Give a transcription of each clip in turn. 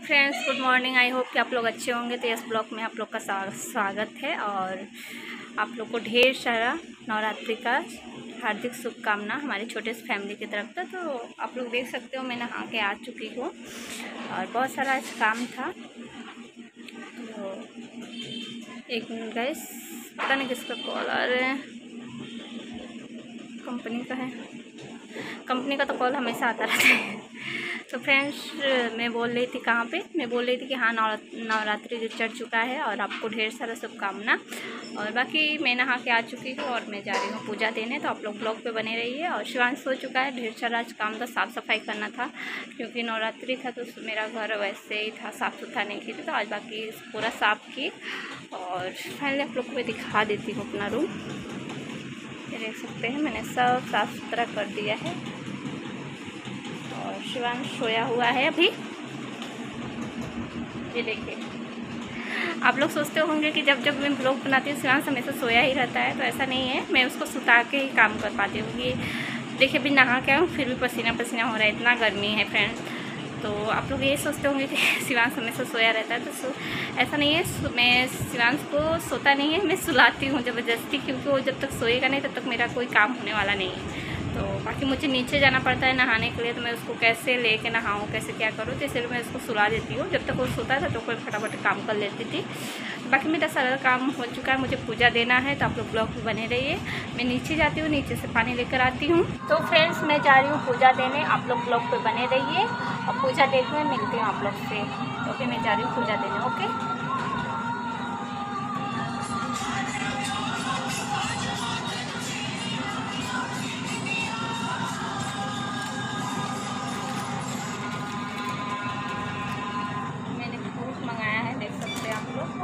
Friends, good morning. I hope कि आप लोग अच्छे होंगे। तो इस ब्लॉग में आप लोग का स्वागत है और आप लोग को ढेर सारा नवरात्रि का हार्दिक शुभकामना हमारी छोटे से फैमिली की तरफ से। तो आप लोग देख सकते हो मैं नहा के आ चुकी हूँ और बहुत सारा आज काम था। तो एक मिनट गाइस, पता नहीं किसका कॉल आ रहा है। कंपनी का है। कंपनी का तो कॉल हमेशा आता रहता है। तो फ्रेंड्स, मैं बोल रही थी कहाँ पे, मैं बोल रही थी कि हाँ नवरात्रि जो चढ़ चुका है और आपको ढेर सारा शुभकामना। और बाकी मैं नहा के आ चुकी हूँ और मैं जा रही हूँ पूजा देने। तो आप लोग ब्लॉग पे बने रहिए। और शिवांश सो चुका है। ढेर सारा आज काम था, साफ़ सफाई करना था क्योंकि नवरात्रि था। तो मेरा घर वैसे ही था, साफ़ सुथरा नहीं की थी। तो आज बाकी पूरा साफ़ की और फाइनली आप लोग को मैं दिखा देती हूँ अपना रूम। ये देख सकते हैं मैंने सब साफ़ सुथरा कर दिया है और शिवांश सोया हुआ है अभी। ये देखिए, आप लोग सोचते होंगे कि जब जब मैं ब्लॉग बनाती हूँ शिवांश हमेशा सोया ही रहता है। तो ऐसा नहीं है, मैं उसको सुता के ही काम कर पाती हूँ। ये देखिए अभी नहा के आऊँ फिर भी पसीना पसीना हो रहा है, इतना गर्मी है फ्रेंड्स। तो आप लोग ये सोचते होंगे कि शिवांश हमेशा सोया रहता है। तो ऐसा नहीं है, मैं शिवांश को सोता नहीं है, मैं सुलाती हूँ ज़बरदस्ती, क्योंकि वो जब तक सोएगा नहीं तब तक मेरा कोई काम होने वाला नहीं है। तो बाकी मुझे नीचे जाना पड़ता है नहाने के लिए। तो मैं उसको कैसे लेके नहाऊँ, कैसे क्या करूँ, तो इसलिए मैं उसको सुला देती हूँ। जब तक वो सोता था तो कोई फटाफट काम कर लेती थी। बाकी मेरा सारा काम हो चुका है, मुझे पूजा देना है। तो आप लोग ब्लॉग में बने रहिए। मैं नीचे जाती हूँ, नीचे से पानी लेकर आती हूँ। तो फ्रेंड्स, मैं जा रही हूँ पूजा देने। आप लोग ब्लॉग पे बने रहिए और पूजा देखने मिलती हूँ आप लोग से। तो फिर मैं जा रही हूँ पूजा देने। ओके। मंगाया है, देख सकते हैं आप लोग।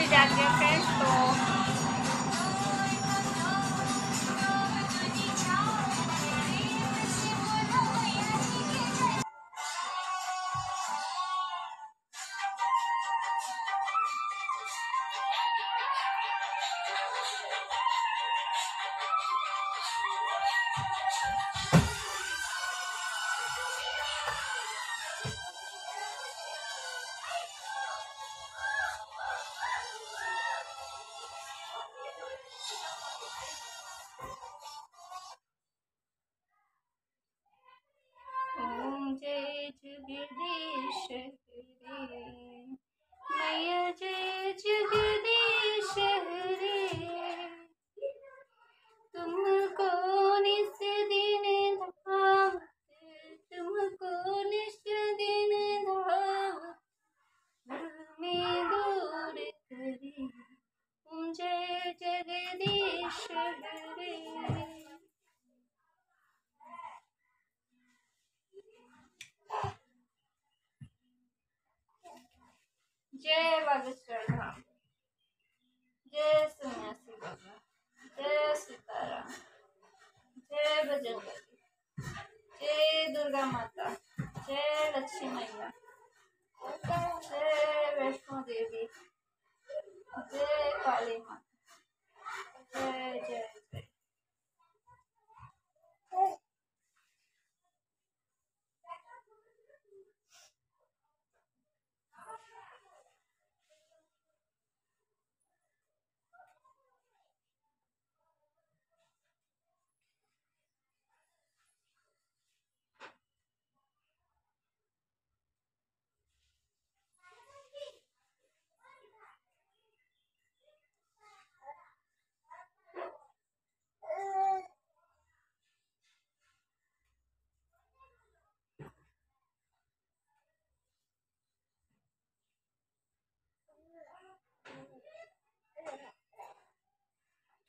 भी जाग गया फ्रेंड्स। तो जय जगदीश हरे, मैया जय जगदीश हरे, तुमको निस दिन धाम, तुमको निस दिन धाम में दूर करे, जय जगदीश हरे। जय बागेश्वर धाम, जय सन्यासी बाबा, जय सीताराम, जय बजरंगबली, जय दुर्गा माता, जय लक्ष्मी मैया, जय वैष्णो देवी, जय काली माता, जय जय जय।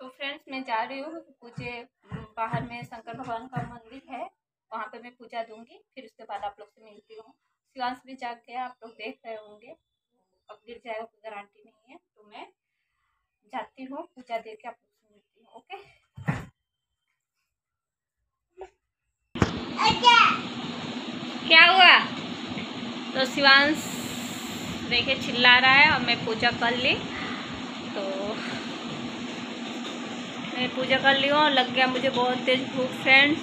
तो फ्रेंड्स मैं जा रही हूँ पूजे, बाहर में शंकर भगवान का मंदिर है, वहाँ पे मैं पूजा दूंगी, फिर उसके बाद आप लोग से मिलती हूँ। शिवांश भी जाग गया, आप लोग देख रहे होंगे, अब गिर जाएगा कोई गारंटी नहीं है। तो मैं जाती हूँ, पूजा दे के आप लोग से मिलती हूँ। ओके, क्या हुआ? तो शिवांश देखिए चिल्ला रहा है और मैं पूजा कर ली। तो मैं पूजा कर ली हूँ और लग गया मुझे बहुत तेज़ भूख फ्रेंड्स।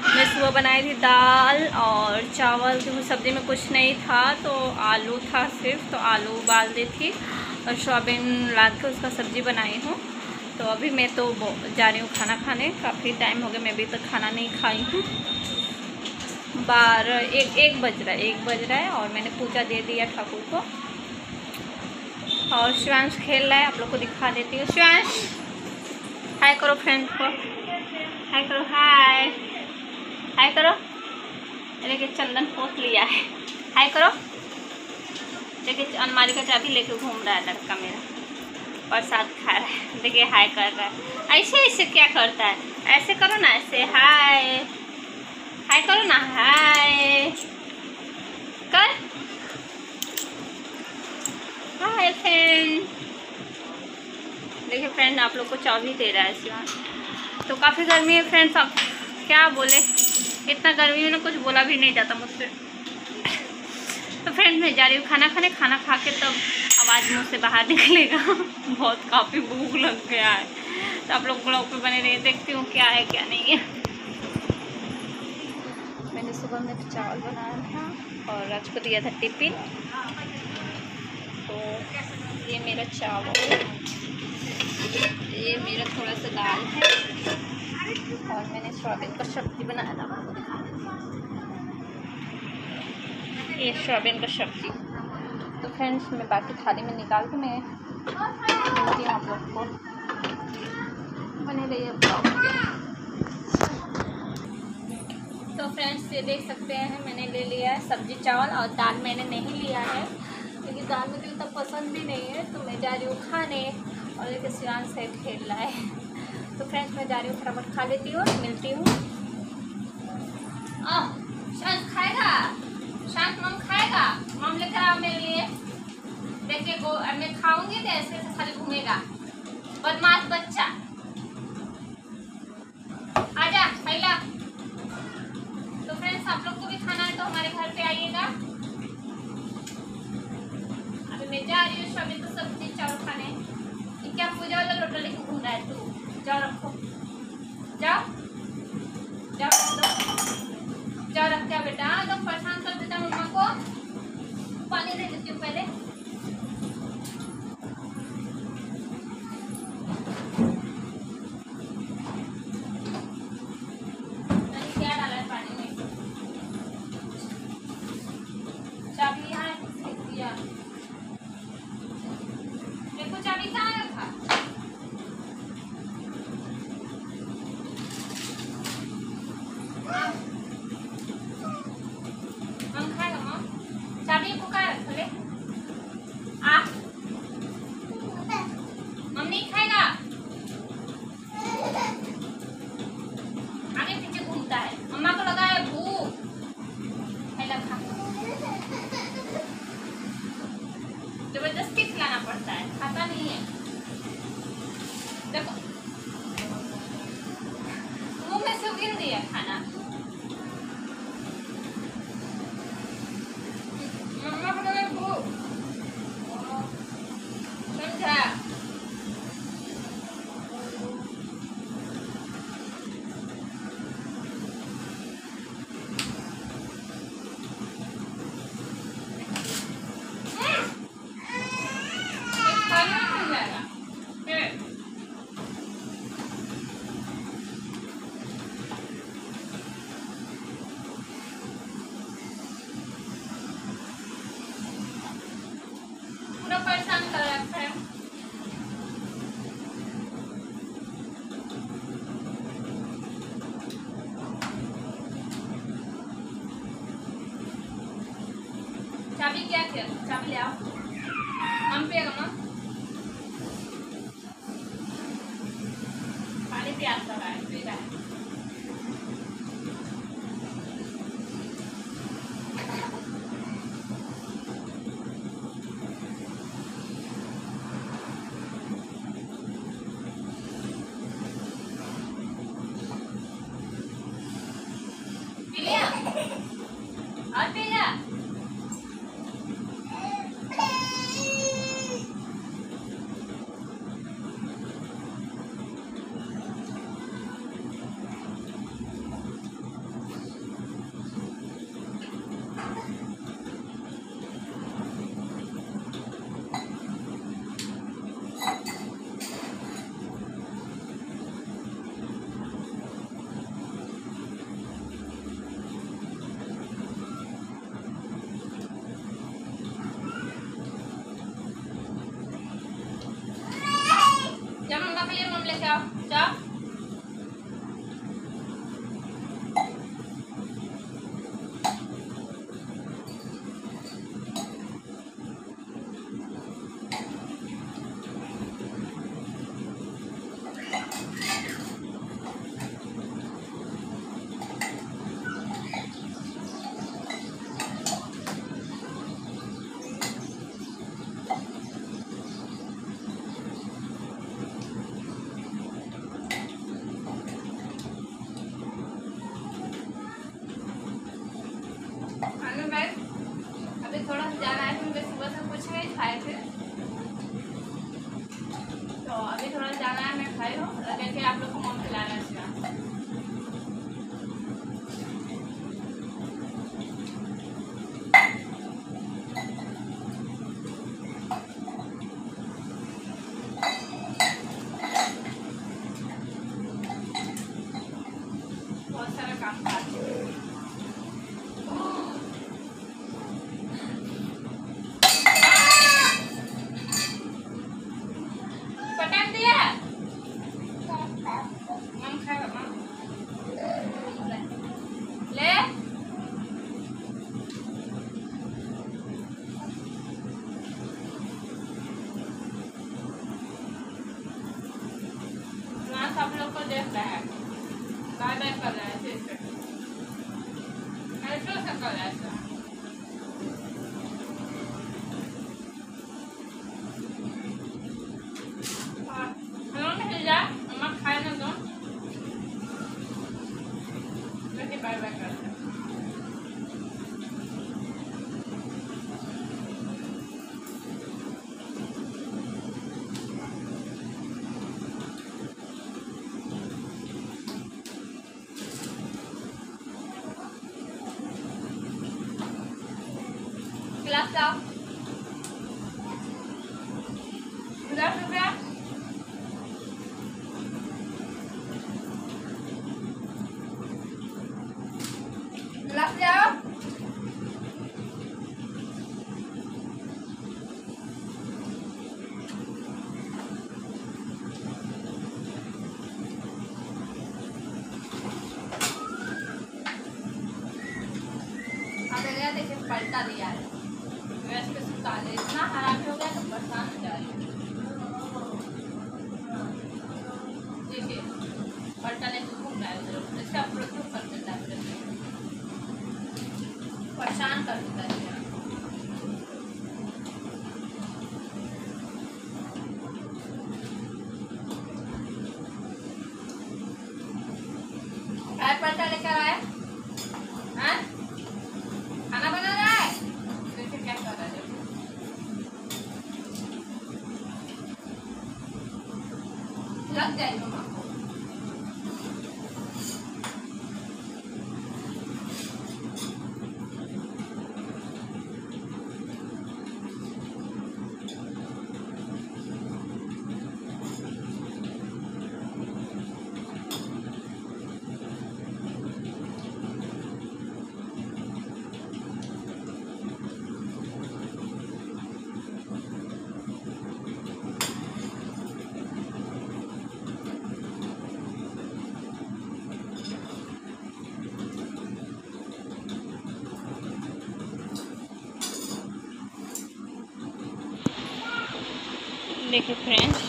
मैं सुबह बनाई थी दाल और चावल, क्योंकि सब्ज़ी में कुछ नहीं था तो आलू था सिर्फ, तो आलू उबाल दी थी और सोयाबीन ला के उसका सब्ज़ी बनाई हूँ। तो अभी मैं तो जा रही हूँ खाना खाने, काफ़ी टाइम हो गया, मैं अभी तक खाना नहीं खाई हूँ। 1 बज रहा है और मैंने पूजा दे दिया ठाकुर को। और शिवांश खेल रहा है, आप लोग को दिखा देती हूँ। शिवांश हाय करो फ्रेंड को, हाय करो, हाय हाय करो। देखिए चंदन पोत लिया है, हाय करो। देखिए अलमारी का चाबी लेके घूम रहा है लड़का मेरा, प्रसाद खा रहा है। देखिए हाय कर रहा है, ऐसे ऐसे क्या करता है, ऐसे करो ना, ऐसे हाय हाय करो ना, हाय कर, हाय फ्रेंड। देखिए फ्रेंड आप लोग को चाबी दे रहा है शिवांश। तो काफ़ी गर्मी है फ्रेंड्स, अब क्या बोले, इतना गर्मी में ना कुछ बोला भी नहीं जाता मुझसे। तो फ्रेंड्स मैं जा रही हूँ खाना खाने, खाना खा के तब आवाज़ मुँह से बाहर निकलेगा। बहुत काफ़ी भूख लग गया है, तो आप लोग ब्लॉग पे बने रहिए, देखती हूँ क्या है क्या नहीं है। मैंने सुबह में चावल बनाया था और राज को दिया था टिफिन। तो ये मेरा चावल, ये मेरा थोड़ा सा दाल है और मैंने सोयाबीन का सब्ज़ी बनाया था, ये सोयाबीन का सब्ज़ी। तो फ्रेंड्स मैं बाकी थाली में निकाल के मैं मिलती हूँ आप लोग को, बने रहिए ब्लॉग में। तो फ्रेंड्स ये देख सकते हैं मैंने ले लिया है सब्ज़ी चावल, और दाल मैंने नहीं लिया है क्योंकि दाल मुझे उतना पसंद भी नहीं है। तो मैं जा रही हूँ खाने, और देखिए शिवांश से खेल रहा है। तो फ्रेंड्स मैं जा रही हूँ, फटाफट खा लेती हूँ, मिलती हूँ। शिवांश खाएगा, शांत मम खाएगा, मम लेकर आओ मेरे लिए, मैं खाऊंगी तो ऐसे खाली घूमेगा, बदमाश बच्चा। आजा पहला। तो फ्रेंड्स आप लोग को भी खाना है तो हमारे घर पे आइएगा। अभी मैं जा रही हूँ अभी तो सब्जी चावल खाने। क्या पूजा वाला लोटा लेके घूम रहा है तू? जाओ रखो, जाओ जाओ जाओ रख क्या बेटा, तो परेशान कर देता मम्मा को। पानी दे देती हूँ पहले। क्या डाला है पानी में? चाबी यहाँ दिया। देखो चाबी कहाँ रखा? हम खाएगा माँ? चाबी को कहाँ रख ले? आ मम्मी खाएगा। आगे पीछे घूमता है, मम्मा को लगा है भूख। खा, जबरदस्ती खिलाना पड़ता है, खाता नहीं है। देखो मुंह में से गिर दिया खाना। मम्मा को लगा भूख, समझा? पूरा परेशान कर रखा है। चाबी क्या किया? चाबी ले आओ। हम पिएगा ना? पानी प्यास लगा है, पी रहा है। पी लिया? और पी लिया? जाओ मम्मा के लिए मम लेके आओ, जाओ। अभी थोड़ा सा जाना है, क्योंकि सुबह से कुछ नहीं खाए थे, तो अभी थोड़ा जाना है। मैं खाई हूँ, देखिए आप लोग को मम खिलाना है। बहुत सारा काम था। पटाख दिया मम खाएगा मम ले। आप लोग को देख रहा है, बाय बाय कर रहा है, ऐसे कर रहा है। लग जाएगा माँ। देखिए फ्रेंड्स,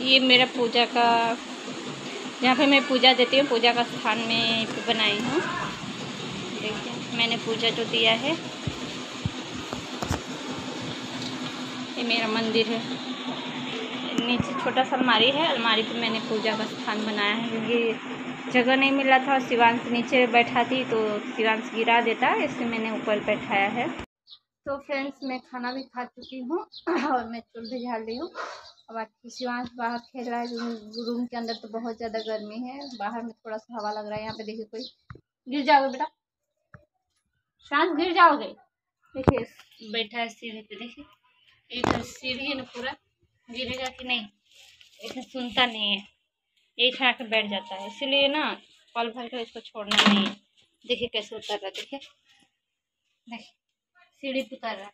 ये मेरा पूजा का, जहाँ पे मैं पूजा देती हूँ, पूजा का स्थान में बनाई हूँ। देखिए मैंने पूजा जो दिया है, ये मेरा मंदिर है। नीचे छोटा सा अलमारी है, अलमारी पे मैंने पूजा का स्थान बनाया है, क्योंकि जगह नहीं मिला था। शिवांश नीचे बैठा थी तो शिवांश गिरा देता, इसलिए मैंने ऊपर बैठाया है। तो फ्रेंड्स, मैं खाना भी खा चुकी हूँ और मैं चूल भी झाड़ ली हूँ। अब बाकी शिवांश बाहर खेल रहा है। रूम के अंदर तो बहुत ज़्यादा गर्मी है, बाहर में थोड़ा सा हवा लग रहा है। यहाँ पे देखिए, कोई गिर जाओगे बेटा, शिवांश गिर जाओगे। देखिए बैठा है सीढ़ी पे, देखिए एक सीढ़ी है ना, पूरा गिरेगा कि नहीं, इसे सुनता नहीं है, यही खा के बैठ जाता है। इसीलिए ना पल भर कर इसको छोड़ना नहीं है। देखिए कैसे उतर रहा है, देखिए देखिए सीढ़ी पे उतर रहा है।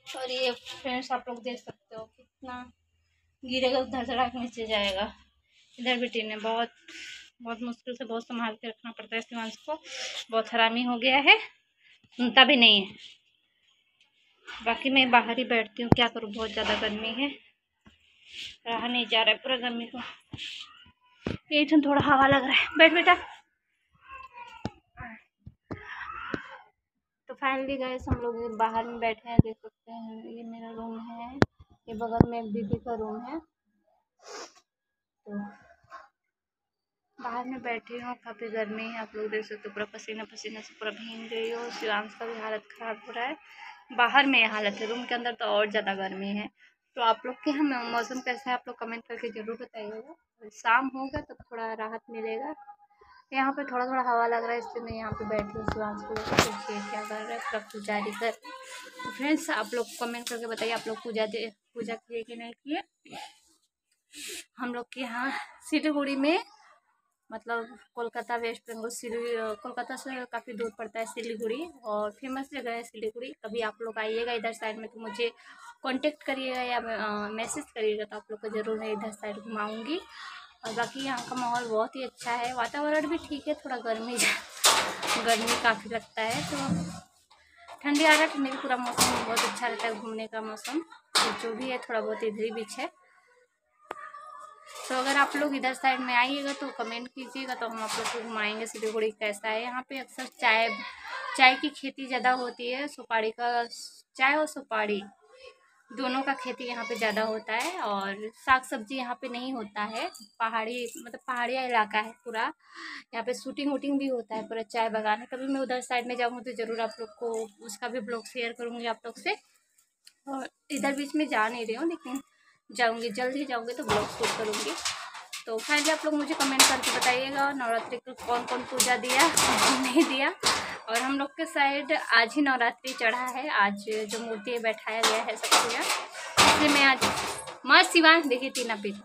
और ये फ्रेंड्स, आप लोग देख सकते हो कितना गिरेगा, उधर धड़ाक नीचे जाएगा। इधर भी टीन है, बहुत बहुत मुश्किल से, बहुत संभाल के रखना पड़ता है शिवांश को। बहुत हरामी हो गया है, सुनता भी नहीं है। बाकी मैं बाहर ही बैठती हूँ, क्या करूँ, बहुत ज़्यादा गर्मी है, रहा नहीं जा रहा है पूरा गर्मी को। यही तो थोड़ा हवा लग रहा है, बैठ बेटा। तो फाइनली गाइस, हम लोग बाहर में बैठे हैं, देख सकते हैं। ये मेरा रूम है, ये बगल में दीदी का रूम है। तो बाहर में बैठी हूँ, काफ़ी गर्मी है, आप लोग देख सकते हो, पूरा पसीना पसीना से पूरा भीग गई हो। शिवांश का भी हालत ख़राब हो रहा है। बाहर में ये हालत है, रूम के अंदर तो और ज़्यादा गर्मी है। तो आप लोग के यहाँ मौसम कैसा है, आप लोग कमेंट करके ज़रूर बताइएगा। शाम होगा तब थोड़ा राहत मिलेगा। यहाँ पे थोड़ा थोड़ा हवा लग रहा है, इसलिए मैं यहाँ पे बैठी हूँ। शिवांश को देखिए क्या कर रहा है, पूरा पुजारी कर। तो फ्रेंड्स, आप लोग कमेंट करके बताइए, आप लोग पूजा किए कि नहीं किए। हम लोग के यहाँ सिलीगुड़ी में, मतलब कोलकाता वेस्ट बंगाल, कोलकाता से काफ़ी दूर पड़ता है सिलीगुड़ी, और फेमस जगह है सिलीगुड़ी। कभी आप लोग आइएगा इधर साइड में तो मुझे कांटेक्ट करिएगा या मैसेज करिएगा, तो आप लोग को ज़रूर मैं इधर साइड घुमाऊँगी। और बाकी यहाँ का माहौल बहुत ही अच्छा है, वातावरण भी ठीक है, थोड़ा गर्मी गर्मी काफ़ी लगता है। तो ठंडी आ रहा है, ठंडी भी पूरा मौसम बहुत अच्छा रहता है, घूमने का मौसम। तो जो भी है थोड़ा बहुत इधर ही बीच है। तो अगर आप लोग इधर साइड में आइएगा तो कमेंट कीजिएगा, तो हम आप लोग को घुमाएंगे सिलीगुड़ी कैसा है। यहाँ पे अक्सर चाय की खेती ज़्यादा होती है, सुपारी का, चाय और सुपारी दोनों का खेती यहाँ पे ज़्यादा होता है। और साग सब्जी यहाँ पे नहीं होता है, पहाड़ी, मतलब पहाड़िया इलाका है पूरा। यहाँ पे शूटिंग वूटिंग भी होता है पूरा चाय बागान है। कभी मैं उधर साइड में जाऊँगी तो ज़रूर आप लोग को उसका भी ब्लॉग शेयर करूँगी आप लोग से। और इधर बीच में जा नहीं रही हूँ, लेकिन जाऊँगी, जल्द ही जाऊँगी तो ब्लॉग शूट करूँगी। तो फाइनली आप लोग मुझे कमेंट करके बताइएगा नवरात्रि को कौन कौन पूजा दिया, कौन नहीं दिया। और हम लोग के साइड आज ही नवरात्रि चढ़ा है, आज जो मूर्ति बैठाया गया है सब पूजा, इसलिए मैं आज मस्त शिवांश देखिए तीना पीठ,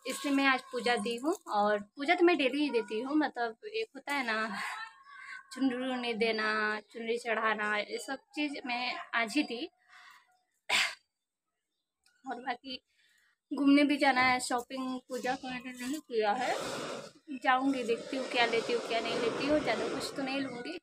इसलिए मैं आज पूजा दी हूँ। और पूजा तो मैं डेली ही देती हूँ, मतलब एक होता है ना, चुनरी देना, चुनरी चढ़ाना, ये सब चीज़ मैं आज ही दी। और बाकी घूमने भी जाना है, शॉपिंग पूजा तो मैंने नहीं किया है, जाऊंगी, देखती हूँ क्या लेती हूँ क्या नहीं लेती हूँ। ज़्यादा कुछ तो नहीं लूँगी,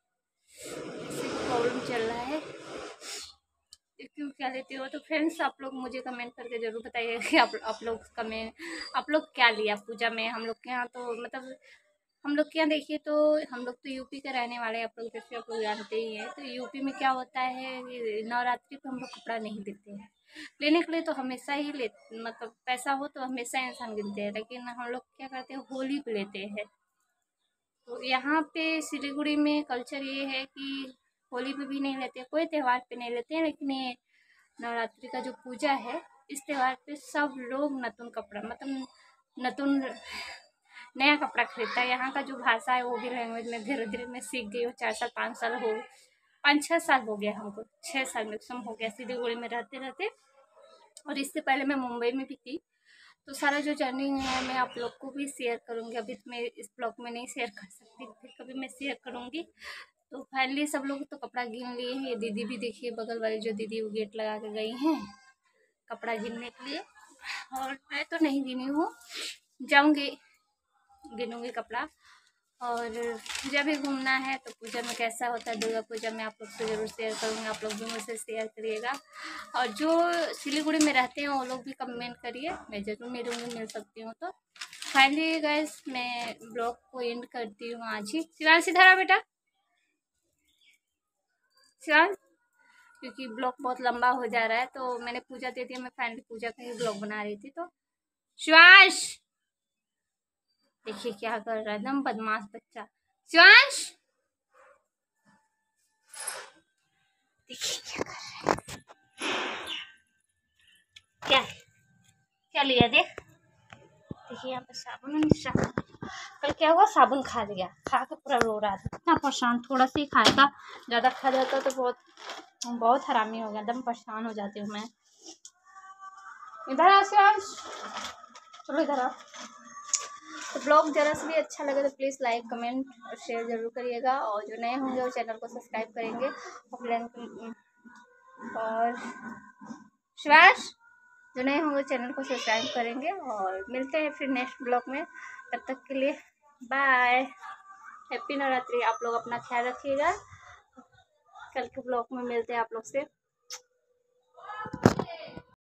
किसी को प्रॉब्लम चल रहा है, देखती हूँ क्या लेती हो। तो फ्रेंड्स, आप लोग मुझे कमेंट करके ज़रूर बताइए कि आप लोग क्या लिया पूजा में। हम लोग के यहाँ तो मतलब हम लोग के यहाँ देखिए, तो हम लोग तो यूपी के रहने वाले हैं, आप लोग जैसे आप लोग जानते ही हैं। तो यूपी में क्या होता है, नवरात्रि को हम लोग कपड़ा नहीं देते हैं, लेने के लिए तो हमेशा ही मतलब पैसा हो तो हमेशा इंसान गिनते हैं, लेकिन हम लोग क्या करते हैं, होली पे लेते हैं। तो यहाँ पे सिलीगुड़ी में कल्चर ये है कि होली पे भी नहीं लेते, कोई त्यौहार पे नहीं लेते हैं, लेकिन ये नवरात्रि का जो पूजा है इस त्यौहार पे सब लोग नतुन कपड़ा मतलब नतुन नया कपड़ा खरीदता है। यहाँ का जो भाषा है वो भी लैंग्वेज में धीरे धीरे मैं सीख गई हूँ। 4 साल 5 साल हो 5-6 साल हो गया हमको, 6 साल मैक्सिमम हो गया सिलीगुड़ी में रहते रहते। और इससे पहले मैं मुंबई में भी थी। तो सारा जो जर्नी है मैं आप लोग को भी शेयर करूँगी। अभी तो मैं इस ब्लॉग में नहीं शेयर कर सकती, फिर कभी मैं शेयर करूँगी। तो फाइनली सब लोग तो कपड़ा गिन लिए हैं। ये दीदी भी देखिए, बगल वाली जो दीदी वो गेट लगा के गई हैं कपड़ा गिनने के लिए। और मैं तो नहीं गिनी हूँ, जाऊँगी गिनूँगी कपड़ा। और पूजा भी घूमना है, तो पूजा में कैसा होता है दुर्गा पूजा में आप लोग से ज़रूर शेयर करूँगी। आप लोग भी मुझसे शेयर करिएगा। और जो सिलीगुड़ी में रहते हैं वो लोग भी कमेंट करिए, मैं ज़रूर मिलूँगी, मिल सकती हूँ तो। फाइनली गाइस मैं ब्लॉग को एंड करती हूँ आज ही। शिवांश इधर आ बेटा, शिवांश, क्योंकि ब्लॉग बहुत लंबा हो जा रहा है तो मैंने पूजा दे दी। मैं फाइनली पूजा का ही ब्लॉग बना रही थी। तो शिवांश देखिए क्या कर रहा है, एकदम बदमाश बच्चा। शिवांश देखिए क्या कर रहा है, क्या है? क्या लिया देख, देखिए यहाँ पे साबुन कल क्या हुआ, साबुन खा लिया, खा के पूरा रो रहा था। इतना परेशान, थोड़ा सा ही खाएगा, ज़्यादा खा जाता तो बहुत हरामी हो गया। एकदम परेशान हो जाती हूँ मैं। इधर आ शिवांश, चलो इधर आ। तो ब्लॉग जरा से भी अच्छा लगे तो प्लीज़ लाइक कमेंट और शेयर ज़रूर करिएगा। और जो नए होंगे वो चैनल को सब्सक्राइब करेंगे। और शिवांश, जो नए होंगे चैनल को सब्सक्राइब करेंगे। और मिलते हैं फिर नेक्स्ट ब्लॉग में, तब तक के लिए बाय, हैप्पी नवरात्रि। आप लोग अपना ख्याल रखिएगा। कल के ब्लॉग में मिलते हैं आप लोग से।